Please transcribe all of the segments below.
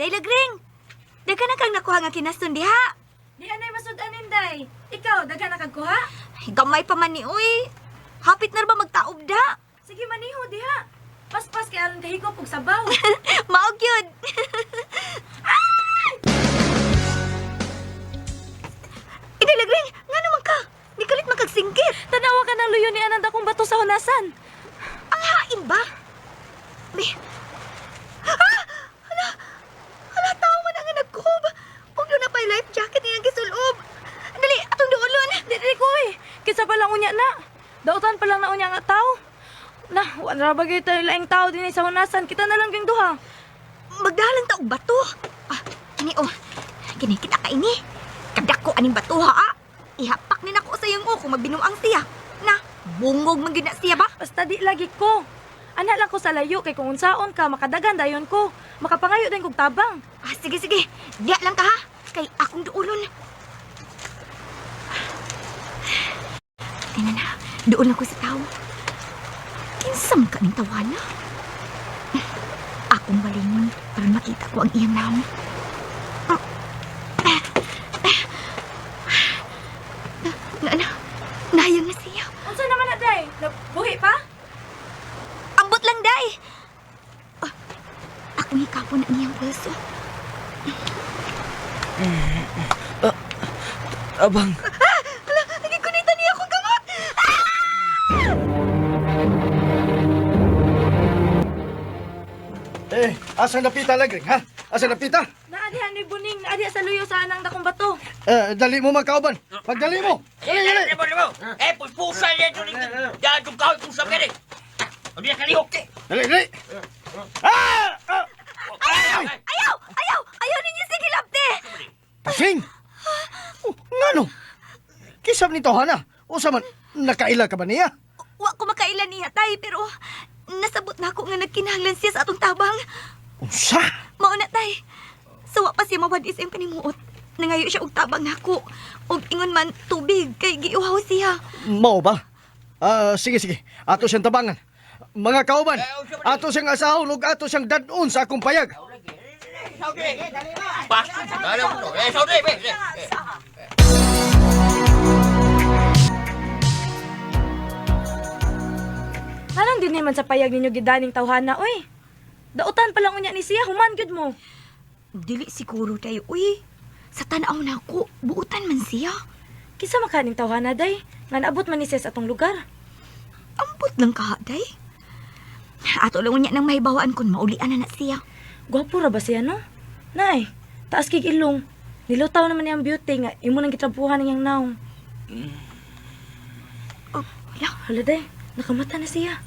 Lagring, daghan na kang nakuha nga kinasun diha. Di anay masud-anin, day. Ikaw, daghan na kagkuha? Gamay pa man ni uy. Hapit na ba magtaob da? Sige, maniho, diha. Pas-pas kay aron kahigop og sabaw. Maog yun. Inday Lagring, nga naman ka. Di kalit makagsingkit. Tanawa ka ng luyo ni Ananda kong bato sa hunasan. Ang hain ba? May... Ah! Hala, tao man ang nagkuhob. Huwag yun na pa'y life jacket niya gisulob. Dali, atong duolon. Dili ko eh. Kinsa pa lang unya na. Dautan pa lang na unya nga tao. Na, wala ba kita laing tao din sa hunasan. Kita na lang yung duha. Magdahalan ta og bato. Ah, ini oh. Kini kita ka ini. Kadak ko aning bato ha. Ah. Ihapak ni nako sa iyong kung magbinuang siya. Na, bungog man gyud na siya ba? Basta di lagi ko. Anak lang ko sa layo kay kung unsaon ka makadagan dayon ko. Makapangayo din kog tabang. Ah, sige, sige. Diya lang ka ha. Kay akong duolon. Tingnan na. Duol ako sa tao. Kinsam ka ng tawana? Akong balingon para makita ko ang iyang naong. Nahayang na siya. Unsa naman na day? Buhi pa? Ambot lang, day. Akong hikapon ang iyang pulso. Abang, Nagikunita niya akong gamot. Asa napita Lagring, ha? Asa napita? Naadihan ni Buning, naadihan sa luyo sa anang dakong bato. Dali mo magkauban. Pagdali mo. Dali, dali. Puspusan niya ito rin. Dadong kawin kung sabi rin. Hindi na kalihok eh. Dali, dali. Ah! Ayaw ninyo sige labte. Pasing! Ngano? Kisab nito, Hana. Usa man, nakaila ka ba niya? Wa ko makailan niya, tay, pero nasabot na ako nga nagkinahanglan siya sa atong tabang. Unsa? Mauna, tay. Sawa pa siya mawadis ang panimuot. Nangayo siya og tabang nako. Og ingon man tubig kay giuhaw siya. Mao ba? Sige, sige. Ato siyang tabangan. Mga kauban, ato siyang asahon ug ato siyang dadon sa akong payag. Basta. Dali mo. Saudi. Anong din naman sa payag ninyo gidaning tawhana, oy? Dautan pa lang unya ni siya, human gud mo. Dili siguro tayo, uy. Sa tanaw na ako, buutan man siya. Kisa makaning tawhana, day? Nga naabot man ni siya sa atong lugar. Ambot lang ka, day. Ato lang niya nang mahibawaan kung maulian na siya. Gwapo ra ba siya, no? Nay, taas kig ilong. Nilutaw naman niyang beauty nga, imo nang gitrabuhan niyang naong. Oh, wala. Hala, day, nakamata na siya.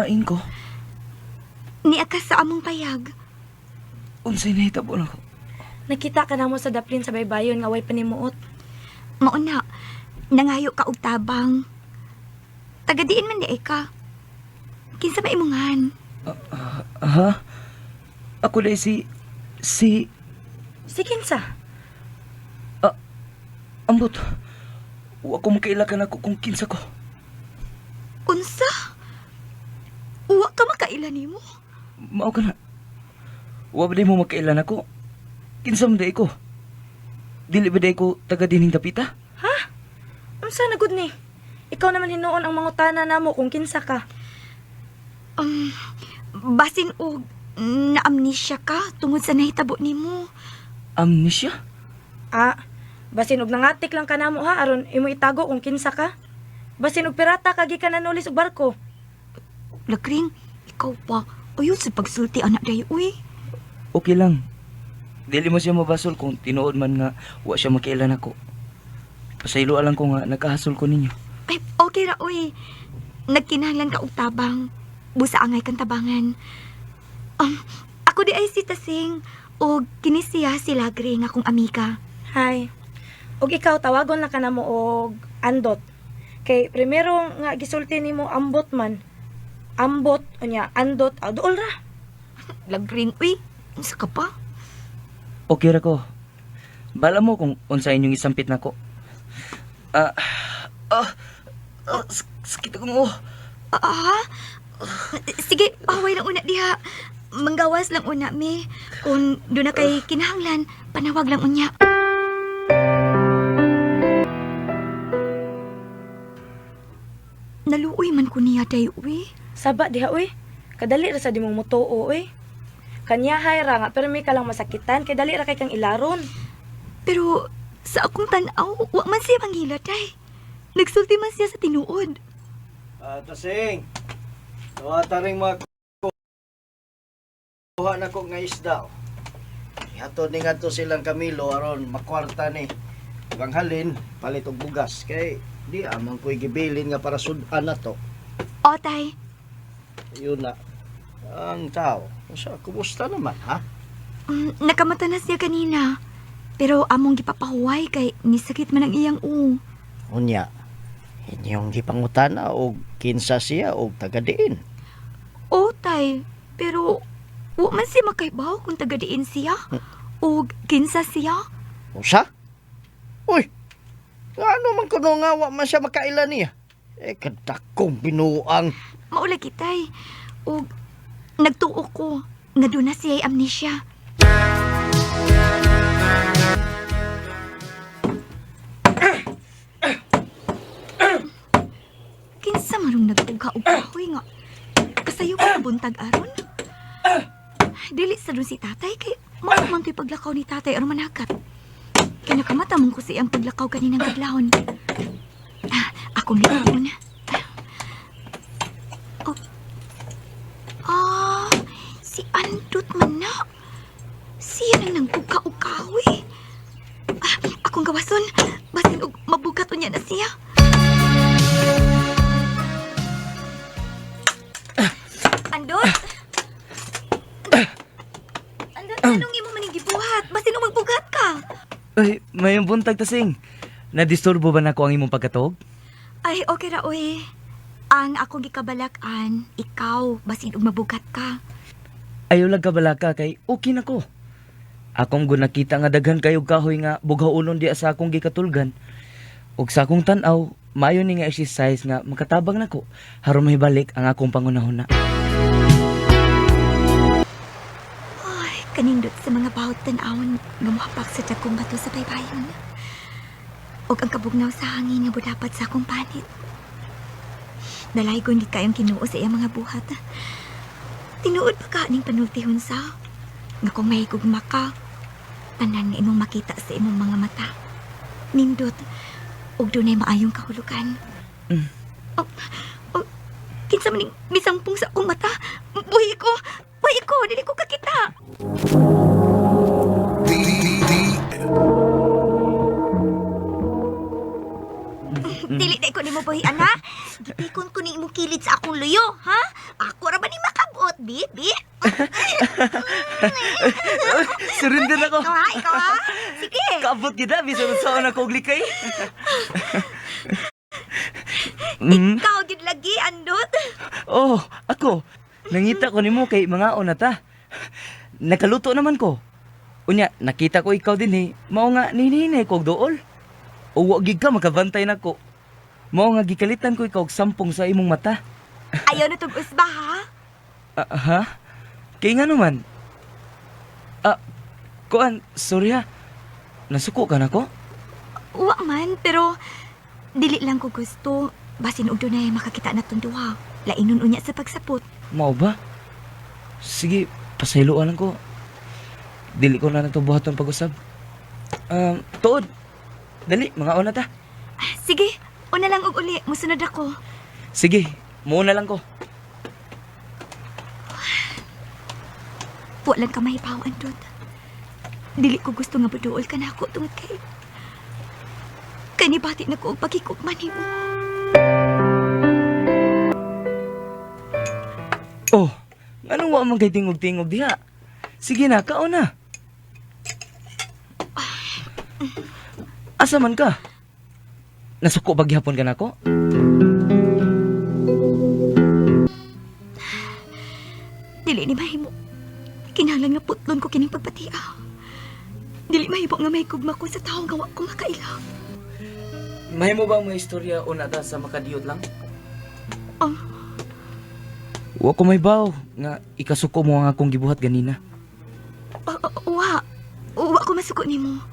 hain ko. Niakas sa among payag. Unsay nahitabo na ko. Nakita ka na mo sa daplin sa baybayon nga way panimuot. Mauna, nangayo ka og tabang. Tagadiin man di ka. Kinsa ba imungan? Ha? Ako day si... Si kinsa? Ambot. Wa ko makailakan ako kung kinsa ko. Unsa? Uwa ka makailan nimo? Mao ka na. Wa ba day mo makailan ako? Kinsa man day ko? Dili ba day ko taga dining dapita? Ha? Unsa na gud ni? Ikaw naman hinuon ang mangutana namo kung kinsa ka. Basin og na-amnesia ka tungod sa nahitabo nimo. Amnesia? Basin og nangatik lang ka namo ha aron imo itago kung kinsa ka. Basin og pirata kagi ka nanulis og barko. Lagring, ikaw pa. Ayun sa pagsulti anak dayo, uy. Okay lang. Dili mo siya mabasol kung tinuod man nga wa siya makailan ako. Pasaylo alang ko nga nagkahasol ko ninyo. Ay, okay ra, uy. Nagkinahanglan ka og tabang. Busa angay kang tabangan. Ako di ay si Tasing. O kinisiya si Lagring akong amiga. Hi. Og ikaw tawagon lang ka namo og Andot. Kay primero nga gisulti nimo ambot man. Ambot unya Andot duol ra. Lagring, uy. Unsa ka pa? Okay ra ko. Bala mo kung unsa inyong isampit nako. Sakit ako mo. Ah? Sige, paway lang una diha. Manggawas lang una, mi. Kung doon na kay kinahanglan, panawag lang unya. Naluoy man ko niya, day, uwi. Saba diha uy. Kadali ra sa di mong mutuo uy. Kanyahay ra nga pero may ka lang masakitan kay dali ra kay kang ilaron. Pero sa akong tanaw, wa man siya manghila, day. Nagsulti man siya sa tinuod. Tasing. Tuwata rin mga kuha na ko nga isda. Ihatod ni nga to silang Camilo aron makwarta ni. Ang halin, palit og bugas. Kay di amang ko'y gibilin nga para sudan na to. O, tay. Yun na. Ang tao. Kumusta naman, ha? Nakamata na siya kanina. Pero among gipapahuway kay nisakit man ang iyang Unya, inyong gipangutana o kinsa siya o tagadiin. O, tay. Pero wa man siya makaibaw kung tagadiin siya. O kinsa siya. Usa? Uy, ano man kuno nga wa man siya makailan niya? Kadakong binuang. Maula kitay. O nagtuo ko nga doon na siya ay amnesia. Kinsa marong nag-uga-ugahoy nga. Kasayo pa buntag aron. Dili sa doon si tatay kay maamang to'y paglakaw ni tatay aron manakat. Kaya nakamata mong ko siyang paglakaw kaninang kadlawon. Akong liyon. Si Andot man na. Siya nang nangbuka-ukawi. Akong gawason, basin og mabugat niya na siya. Andot! Andot, anong imo maning gibuhat? Basin og magbugat ka. Ay, mayong buntag tasing. Nadisturbo ba nako ang imong pagkatog? Ay, okay ra, oy. Ang akong gikabalakan, ikaw, basin og mabugat ka. Ayaw lang kabalaka kay okay na ko. Akong gunakita nga daghan kayo kahoy nga bughaw ulon di sa akong gikatulgan. Ug sa akong tan-aw, maayo ni nga exercise nga makatabang nako haron mahibalik ang akong pangunahon na. Ay, kanindot sa mga bawat tan-awon nga mohapak sa dagkong bato sa baybayon. Ug ang kabugnaw sa hangin nga budapat sa akong panit. Dalaygon gid kayong kinuo sa iyang mga buhat. Tinuod pa ka ning panultihon sa nga kung mahigugma ka, tanan nga imong makita sa imong mga mata. Nindot, ug dunay maayong kahulugan. Kinsa man ning misampung sa akong mata? Buhi ko, dili ko kakita. Dili na ko nimo buhi, ana. Gipikon ko ni imong kilid sa akong luyo, ha? Ako ra ba ni makabot, bibi? Surrender ako. Ikaw ha? Sige. Kaabot gid na bisan sa ako og likay. Ikaw gid lagi, Andot. Oh, ako. Nangita ko nimo kay mga onata. Nakaluto naman ko. Unya, nakita ko ikaw din mao nga nininay ko og dool. O wa gid ka makabantay nako. Mao nga gikalitan ko ikaw og sampung sa imong mata. Ayaw na tong usba, ha? Ha? Kay nga naman. Kuan, sorry ha. Nasuko ka na ko? Wa man, pero dili lang ko gusto. Basin og dunay makakita na tong duha. Lainon unya sa pagsapot. Mao ba? Sige, pasayloan lang ko. Dili ko na nato buhaton pag-usab. Tuod. Dali, mga ona ta. Sige, una lang og uli. Musunod ako. Sige, muna lang ko. Wa lang ka mahibaw, Andot. Dili ko gusto nga buduol ka na ako tungod kay kanibati na ko og pagkikugman nimo. Oh, anong wa man kay tingog-tingog diha? Sige na, kaon na. Asa man ka? Nasuko ba gihapon ka nako? Dili ni mahimo. Kinahanglan nga putlon ko kining pagpatiaw. Dili mahimo nga mahigugma ko sa taong gawa ko makaila. Mahimo ba mga istorya o nata sa makadiyot lang? Oh. Wa ko may baw nga ikasuko mo ang akong gibuhat ganina. Wa. Wa ko masuko nimo.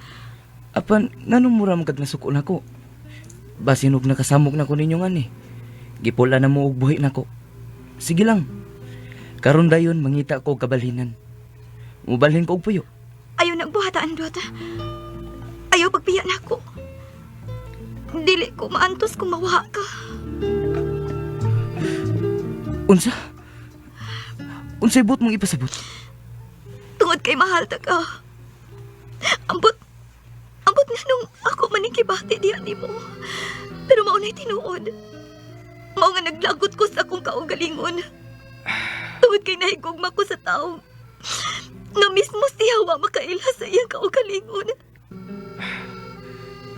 Apan, nganong mura magkag nasuko na ko? Basin og nakasamok na ko ninyo nga ni. Gipula na mo og buhi na ko. Sige lang. Karon dayon mangita ko og kabalhinan. Mubalhin ko og puyo. Ayaw nagbuhata, Andot. Ayaw pagpiya na ako. Dili ko maantos kung mawaha ka. Unsa? Unsay buot mong ipasabot? Tungod kay mahal ta ka. Ambot nga nung ako manikibati diyan nimo. Pero maunay tinuod. Mao nga naglagot ko sa akong kaugalingon. Tungod kay nahigugma ko sa taong nga mismo siya wa makaila sa iyang kaugalingon.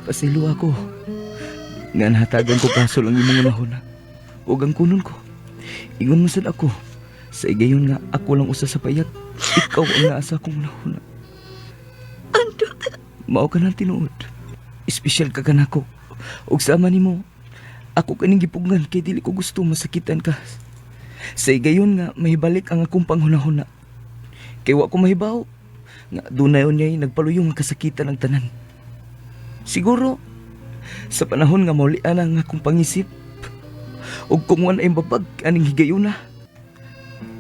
Pasilo ako. Nga nahatagan ko kaso lang imong unahuna. Ug ang kunon ko. Ingon mo sad ako. Sa igayon nga ako lang usa sa payat. Ikaw ang naasa kong unahuna. Andot. Mao ka ng tinuod. Espesyal ka kanako. Ug sama nimo. Ako kaning gipugngan kay dili ko gusto masakitan ka. Sa igayon nga mahibalik ang akong panghunahuna. Kay wa ko mahibaw nga dunay unyay nagpaluyong nga kasakitan ang tanan. Siguro sa panahon nga maulian ang akong pangisip ug kung wala ay babag aning higayuna.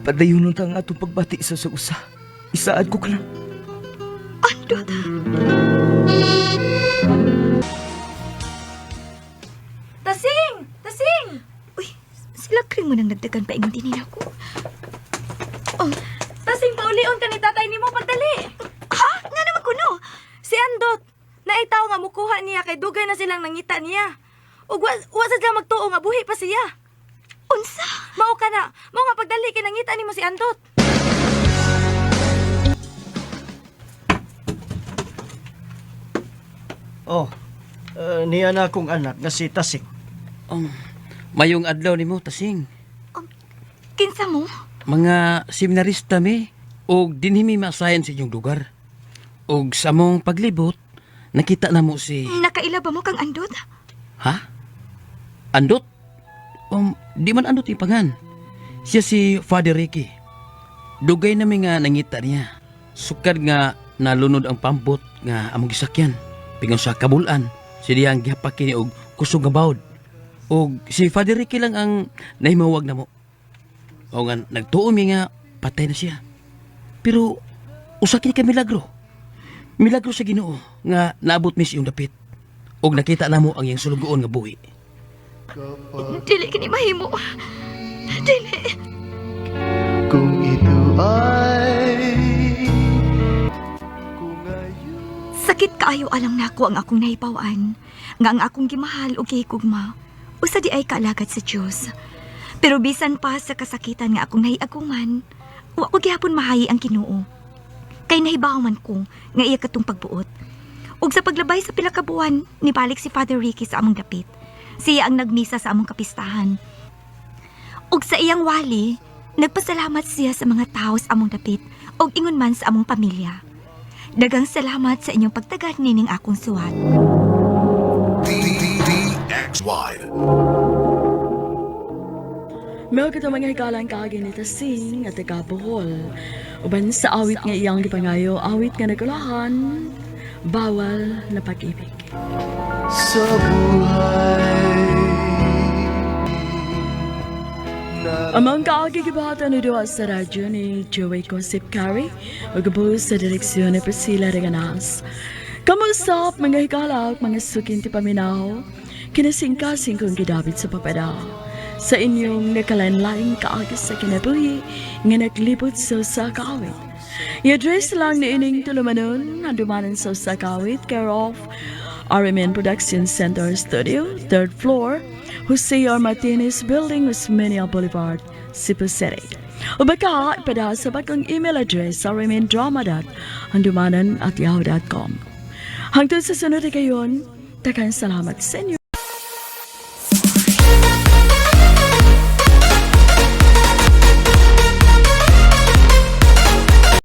Padayon ta ang atong pagbati sa usa. Isaad ko kana. Andot. Tasing! Tasing! Uy, sila kring mo nang nagdagan pa ingon din ako. Oh, Tasing, paulion ka ni tatay nimo pagdali. ha? Nga naman kuno. Si Andot, naitaw nga mukuha niya kay dugay na silang nangita niya. Ug wa sad sila magtuo nga buhi pa siya. Unsa? Mao ka na, mao nga pagdali kay nangita nimo si Andot. Oh, niya na akong anak nga si Tasik. Mayong adlaw nimo Tasing. Kinsa mo? Mga seminarista mi og dinhi mi maasayan sa inyong lugar. Og sa mong paglibot, nakita na mo si... Nakaila ba mo kang Andot? Ha? Andot? Di man andot ipangan. Siya si Father Ricky. Dugay na mi nga nangita niya. Sukad nga nalunod ang pambot nga among gisakyan. Pingon sa kabulan, siya ang gihapaki ni og kusog nga bawd. Og si Father Ricky lang ang nahimawag na mo. O nga nagtuo mi nga patay na siya. Pero usa kini ka milagro. Milagro sa Ginoo nga naabot mi sa iyong dapit. Og nakita namo ang iyang sulugoon nga buhi. Dili kini mahimo. Dili. Kung ito ay Sakit kaayo alang nako ang akong nahibawan. Nga ang akong gimahal o gihigugma. Usa di ay kaalagad sa Dios. Pero bisan pa sa kasakitan nga akong nahiaguman, wa ko gihapon mahayi ang Ginoo. Kay nahibaw man ko nga iya katong pagbuot. Ug sa paglabay sa pila ka buwan, nibalik si Father Ricky sa among dapit. Siya ang nagmisa sa among kapistahan. Ug sa iyang wali, nagpasalamat siya sa mga tao sa among dapit ug ingon man sa among pamilya. Dagang salamat sa inyong pagtagad nining akong suwat. DXY. Meron kita mga hikalang kaagin ni Tasing at taga Bohol. Uban sa awit nga iyang gipangayo, awit nga nagulahan, bawal na pag-ibig. Sa buhay Amang kaagi gibahatan ni Dua sa radyo ni Joey Concept Carey, magabos sa direksyon ni Priscilla Reganas. Kamusap mga hikalak, mga sukinti paminaw, kinasingkasing kong gidabit sa papada. Sa inyong nakalanlaing kaagis sa kinabuhi, nga naglibot sa kaawit. I-address lang ni ining tulumanon, handumanan sa kawit, care of RMN Production Center Studio, 3rd floor, Jose R. Martinez Building, Osmeña Boulevard, Cebu City. O baka ipada sa bagong email address sa rmndrama.handumanan@yahoo.com. Hangtod sa sunod na gayon, daghang salamat sa inyo.